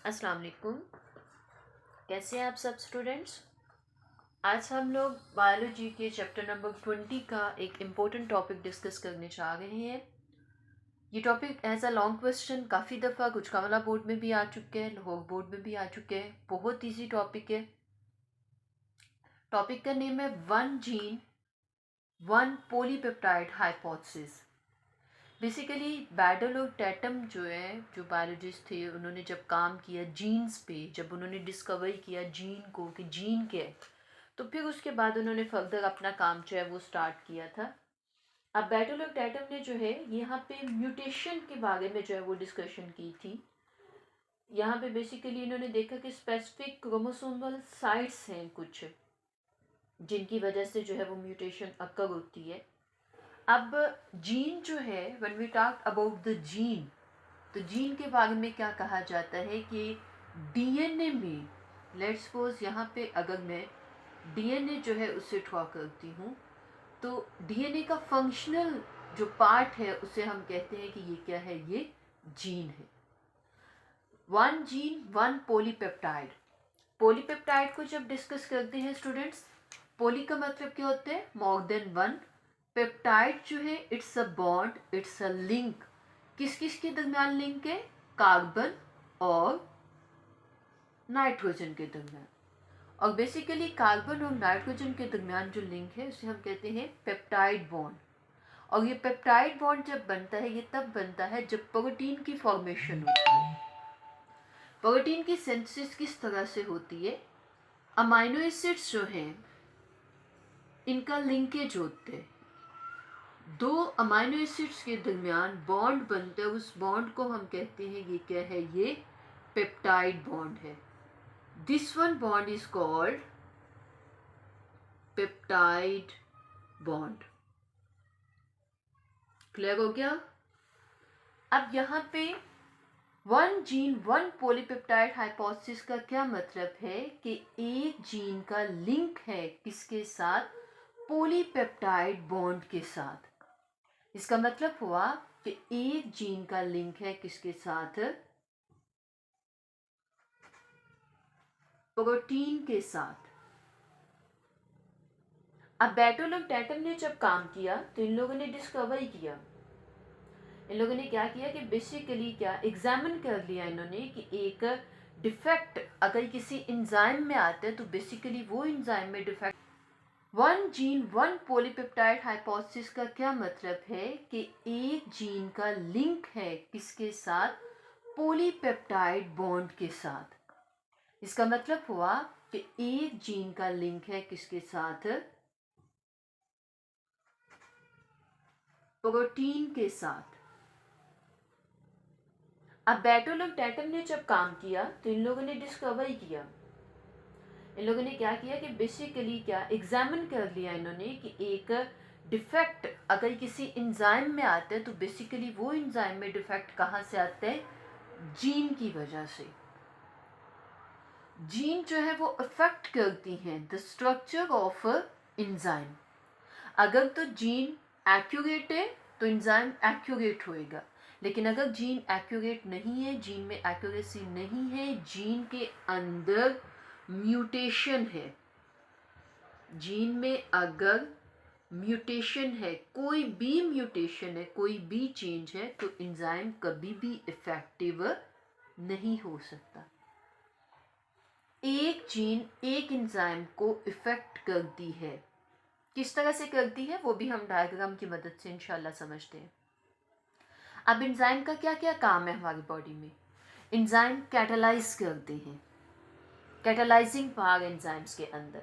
अस्सलाम वालेकुम। कैसे हैं आप सब स्टूडेंट्स। आज हम लोग बायोलॉजी के चैप्टर नंबर 20 का एक इम्पोर्टेंट टॉपिक डिस्कस करने जा रहे हैं। ये topic as a long question काफ़ी दफ़ा कुछ कमला बोर्ड में भी आ चुके हैं, लाहौर बोर्ड में भी आ चुके हैं। बहुत इजी टॉपिक है। टॉपिक का नेम है one gene one polypeptide hypothesis. Basically Beadle और टैटम जो बायोलॉजिस्ट थे, उन्होंने जब काम किया जीन्स पे, जब उन्होंने डिस्कवर किया जीन को कि जीन क्या है, तो फिर उसके बाद उन्होंने फर्दर अपना काम वो स्टार्ट किया था। अब बैटल और टैटम ने यहाँ पे म्यूटेशन के बारे में वो डिस्कशन की थी। यहाँ पे बेसिकली इन्होंने देखा कि स्पेसिफिक क्रोमोसोमल साइट्स हैं कुछ, जिनकी वजह से वो म्यूटेशन अक्कर होती है। अब gene when we talk about the gene, तो जीन के बारे में क्या कहा जाता है कि डीएनए में, लेट्स सपोज यहाँ पे अगर मैं डीएनए उससे ड्रॉ करती हूँ, तो डीएनए का फंक्शनल जो पार्ट है उसे हम कहते हैं कि ये क्या है, ये जीन है। One gene one polypeptide. Polypeptide को जब डिस्कस करते हैं स्टूडेंट्स, पॉली का मतलब क्या होता है, more than one. Peptide it's a bond, it's a link. किस किस के दरमियान लिंक है, कार्बन और नाइट्रोजन के दरमियान। और बेसिकली कार्बन और नाइट्रोजन के दरमियान जो लिंक है उसे हम कहते हैं पेप्टाइड बॉन्ड। और ये पेप्टाइड बॉन्ड जब बनता है, ये तब बनता है जब प्रोटीन की फॉर्मेशन होती है। प्रोटीन की सिंथेसिस किस तरह से होती है, अमाइनो एसिड्स हैं इनका लिंकेज होते हैं, दो अमाइनो एसिड्स के दरमियान बॉन्ड बनते हैं, उस बॉन्ड को हम कहते हैं ये क्या है, ये पेप्टाइड बॉन्ड है। This one bond is called peptide bond. Clear हो गया। अब यहाँ पे one gene one polypeptide hypothesis का क्या मतलब है कि एक जीन का लिंक है किसके साथ, पॉलीपेप्टाइड बॉन्ड के साथ। इसका मतलब हुआ कि एक जीन का लिंक है किसके साथ, प्रोटीन के साथ। अब बैटल और टैटम ने जब काम किया तो इन लोगों ने डिस्कवर किया, इन लोगों ने क्या किया कि बेसिकली क्या एग्जामिन कर लिया इन्होंने कि एक डिफेक्ट अगर किसी इंजाइम में आता है तो बेसिकली वो इंजाइम में defect. One gene one polypeptide hypothesis का क्या मतलब है कि एक जीन का लिंक है किसके साथ, पॉलीपेप्टाइड बॉन्ड के साथ। इसका मतलब हुआ कि एक जीन का लिंक है किसके साथ, प्रोटीन के साथ। अब बैटल और टैटम ने जब काम किया तो इन लोगों ने डिस्कवर किया, इन लोगों ने क्या किया कि बेसिकली क्या एग्जामिन कर लिया इन्होंने कि एक डिफेक्ट अगर किसी इंजाइम में आता है तो बेसिकली वो इंजाइम में डिफेक्ट कहाँ से आता है, जीन की वजह से। जीन वो अफेक्ट करती हैं द स्ट्रक्चर ऑफ इंजाइम। अगर तो जीन एक्यूरेट है तो इंजाइम एक्यूरेट होएगा, लेकिन अगर जीन एक्यूरेट नहीं है, जीन में एक्यूरेसी नहीं है, जीन के अंदर म्यूटेशन है, जीन में अगर म्यूटेशन है, कोई भी म्यूटेशन है, कोई भी चेंज है, तो इंजाइम कभी भी इफेक्टिव नहीं हो सकता। एक जीन एक इंजाइम को इफेक्ट करती है, किस तरह से करती है वो भी हम डायग्राम की मदद से इंशाल्लाह समझते हैं। अब इंजाइम का क्या क्या काम है हमारी बॉडी में, इंजाइम कैटालाइज करते हैं, कैटालाइजिंग पावर एंजाइम्स के अंदर।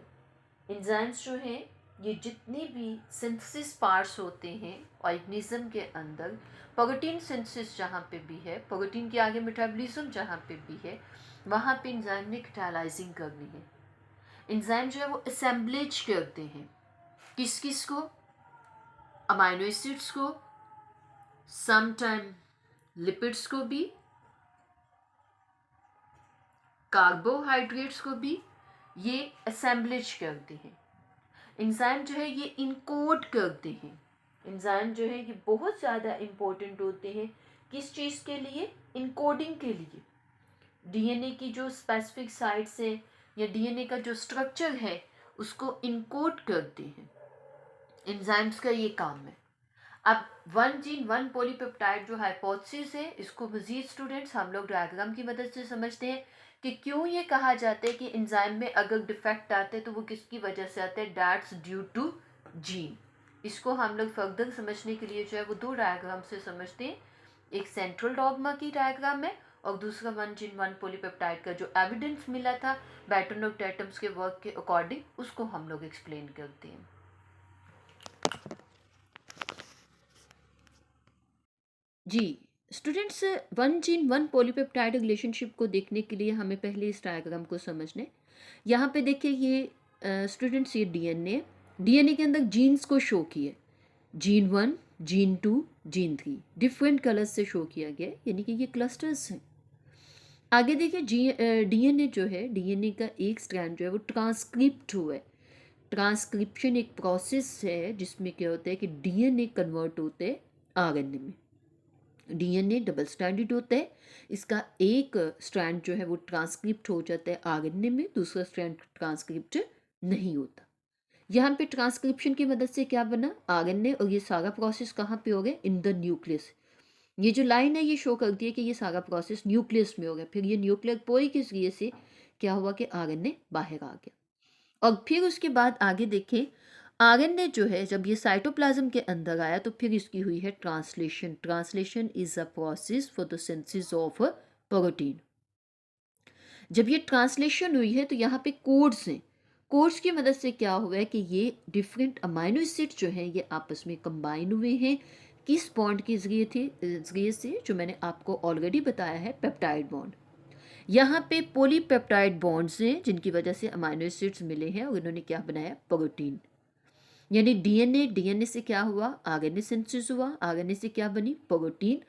एंजाइम्स हैं ये जितनी भी सिंथेसिस पार्ट्स होते हैं ऑर्गेनिज्म के अंदर, प्रोटीन सिंथेसिस जहाँ पे भी है, प्रोटीन के आगे मेटाबॉलिज्म जहाँ पे भी है, वहाँ पे एंजाइम ने कैटालाइजिंग करनी है। एंजाइम है वो असेंबलेज करते हैं, किस किस को, अमाइनो एसिड्स को, समटाइम लिपिड्स को भी, कार्बोहाइड्रेट्स को भी, ये असेंबलेज करते हैं। एंजाइम ये इनकोड करते हैं। एंजाइम ये बहुत ज़्यादा इम्पोर्टेंट होते हैं, किस चीज़ के लिए, इनकोडिंग के लिए। डीएनए की जो स्पेसिफिक साइट्स है या डीएनए का जो स्ट्रक्चर है उसको इनकोड करते हैं। एंजाइम्स का ये काम है। अब वन जीन वन पॉलीपेप्टाइड जो हाइपोथेसिस है, इसको मजीद स्टूडेंट्स हम लोग डायग्राम की मदद से समझते हैं कि क्यों ये कहा जाता है कि एंजाइम में अगर डिफेक्ट आते हैं तो वो किसकी वजह से आते हैं, दैट्स ड्यू टू जीन। इसको हम लोग फर्दर समझने के लिए जो है वो दो डायग्राम से समझते हैं। एक सेंट्रल डॉगमा की डायग्राम है और दूसरा वन जीन वन पॉलीपेप्टाइड का जो एविडेंस मिला था बैटन ऑफ टैटम्स के वर्क के अकॉर्डिंग, उसको हम लोग एक्सप्लेन करते हैं। जी students, one gene one polypeptide relationship को देखने के लिए हमें पहले इस डायग्राम को समझने। यहाँ पे देखिए ये स्टूडेंट्स, ये डीएनए, डीएनए के अंदर जीन्स को शो किए, gene 1, gene 2, gene 3 different colours से शो किया गया है, यानी कि ये क्लस्टर्स हैं। आगे देखिए डीएनए जो है, डीएनए का एक स्ट्रैंड जो है वो ट्रांसक्रिप्ट हुआ है। ट्रांसक्रिप्शन एक प्रोसेस है जिसमें क्या होता है कि डीएनए कन्वर्ट होते हैं आरएनए में। डीएनए डबल स्ट्रैंडेड होता है, इसका एक स्ट्रैंड जो है वो ट्रांसक्रिप्ट हो जाता है आरएनए में, दूसरा स्ट्रैंड ट्रांसक्रिप्ट नहीं होता। यहाँ पे ट्रांसक्रिप्शन की मदद से क्या बना, आरएनए, और ये सारा प्रोसेस कहाँ पे हो गया, इन द न्यूक्लियस। ये जो लाइन है ये शो करती है कि ये सारा प्रोसेस न्यूक्लियस में हो गया। फिर ये न्यूक्लियर पोई के जरिए से क्या हुआ कि आरएनए बाहर आ गया। और फिर उसके बाद आगे देखें, आरएनए जो है जब ये साइटोप्लाज्म के अंदर आया तो फिर इसकी हुई है translation. Translation is a process for the synthesis of protein. जब ये ट्रांसलेशन हुई है तो यहाँ पे कोड्स हैं। कोड्स की मदद से क्या हुआ है कि ये डिफरेंट अमाइनो एसिड जो हैं ये आपस में कंबाइन हुए हैं। किस बॉन्ड के जरिए से, जो मैंने आपको ऑलरेडी बताया है, पेप्टाइड बॉन्ड। यहाँ पे पॉलीपेप्टाइड बॉन्ड्स हैं जिनकी वजह से अमाइनो एसिड्स मिले हैं और इन्होंने क्या बनाया, प्रोटीन। यानी डीएनए से क्या हुआ, आरएनए सिंथेसिस हुआ, आरएनए से क्या बनी, प्रोटीन।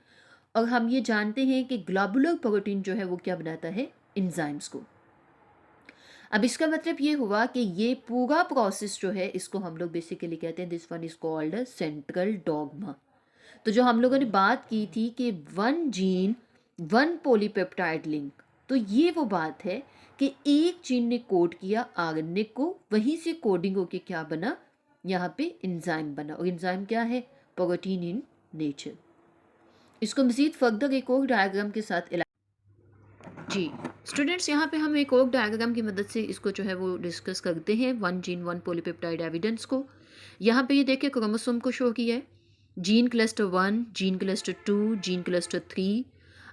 और हम ये जानते हैं कि ग्लोबुलर प्रोटीन जो है वो क्या बनाता है, एंजाइम्स को। अब इसका मतलब ये हुआ कि ये पूरा प्रोसेस जो है इसको हम लोग बेसिकली कहते हैं, this one is called central dogma. तो जो हम लोगों ने बात की थी कि one gene one polypeptide link, तो ये वो बात है कि एक जीन ने कोड किया आरएनए को, वहीं से कोडिंग होके क्या बना, यहाँ पे एंजाइम बना। और एंजाइम क्या है, प्रोटीन इन नेचर। इसको मजीद फर्दर एक और डायग्राम के साथ जी स्टूडेंट्स, यहाँ पे हम एक और डायग्राम की मदद से इसको जो है वो डिस्कस करते हैं, one gene one polypeptide evidence को। यहाँ पे ये देखिए क्रोमोसोम को शो किया है, gene cluster 1, gene cluster 2, gene cluster 3।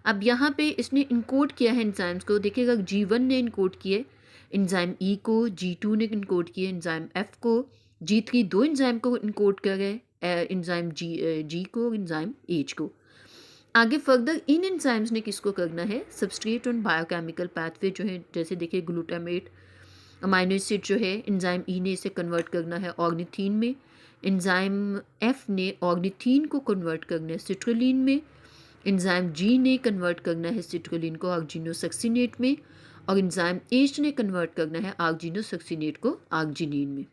अब यहाँ पे इसने इनकोड किया है एंजाइम्स को। देखिएगा G1 ने इनकोड किए एंजाइम E को, G2 ने इनकोड किए एंजाइम F को, G3 दो एंजाइम को इनकोड कर रहे हैं, एंजाइम G को, एंजाइम H को। आगे फर्दर इन एंजाइम्स ने किसको करना है, सबस्ट्रेट ऑन बायोकेमिकल पाथवे जो है, जैसे देखिए ग्लूटामेट अमाइनो एसिड जो है, एंजाइम ई ने इसे कन्वर्ट करना है ऑर्निथीन में, एंजाइम एफ ने ऑर्निथीन को कन्वर्ट करना है सिट्रुलिन में, एंजाइम जी ने कन्वर्ट करना है सिट्रुलिन को आर्जिनोसक्सिनेट में, और एंजाइम एच ने कन्वर्ट करना है आर्जिनोसक्सिनेट को आर्जिनिन में।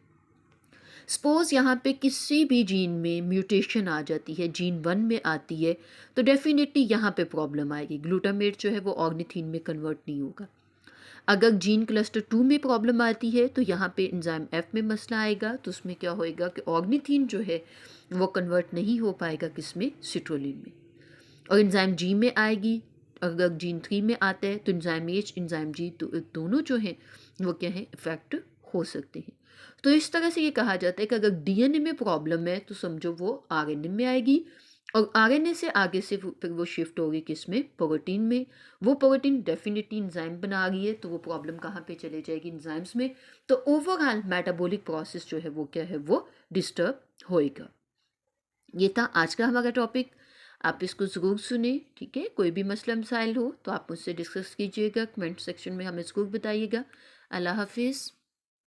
सपोज यहाँ पे किसी भी जीन में म्यूटेशन आ जाती है, जीन 1 में आती है, तो डेफिनेटली यहाँ पे प्रॉब्लम आएगी। ग्लूटामेट जो है वो ऑर्निथीन में कन्वर्ट नहीं होगा। अगर जीन क्लस्टर 2 में प्रॉब्लम आती है तो यहाँ पे एंजाइम एफ में मसला आएगा, तो उसमें क्या होएगा कि ऑर्निथीन जो है वो कन्वर्ट नहीं हो पाएगा, किसमें, सिट्रोलिन में। और एंजाइम जी में आएगी। अगर जीन 3 में आता है तो एंजाइम एच, एंजाइम जी दोनों जो हैं वो क्या है, इफेक्ट हो सकते हैं। तो इस तरह से ये कहा जाता है कि अगर डीएनए में प्रॉब्लम है तो समझो वो आरएनए में आएगी, और आरएनए से आगे से फिर वो शिफ्ट होगी किसमें, प्रोटीन में। वो प्रोटीन डेफिनेटली एंजाइम बना रही है तो वो प्रॉब्लम कहाँ पे चले जाएगी, एंजाइम्स में। तो ओवरऑल मेटाबॉलिक प्रोसेस जो है वो क्या है, वो डिस्टर्ब होएगा। ये था आज का हमारा टॉपिक। आप इसको ज़रूर सुने, ठीक है। कोई भी मसला मसाइल हो तो आप मुझसे डिस्कस कीजिएगा, कमेंट सेक्शन में हमें ज़रूर बताइएगा। अल्लाह हाफिज़।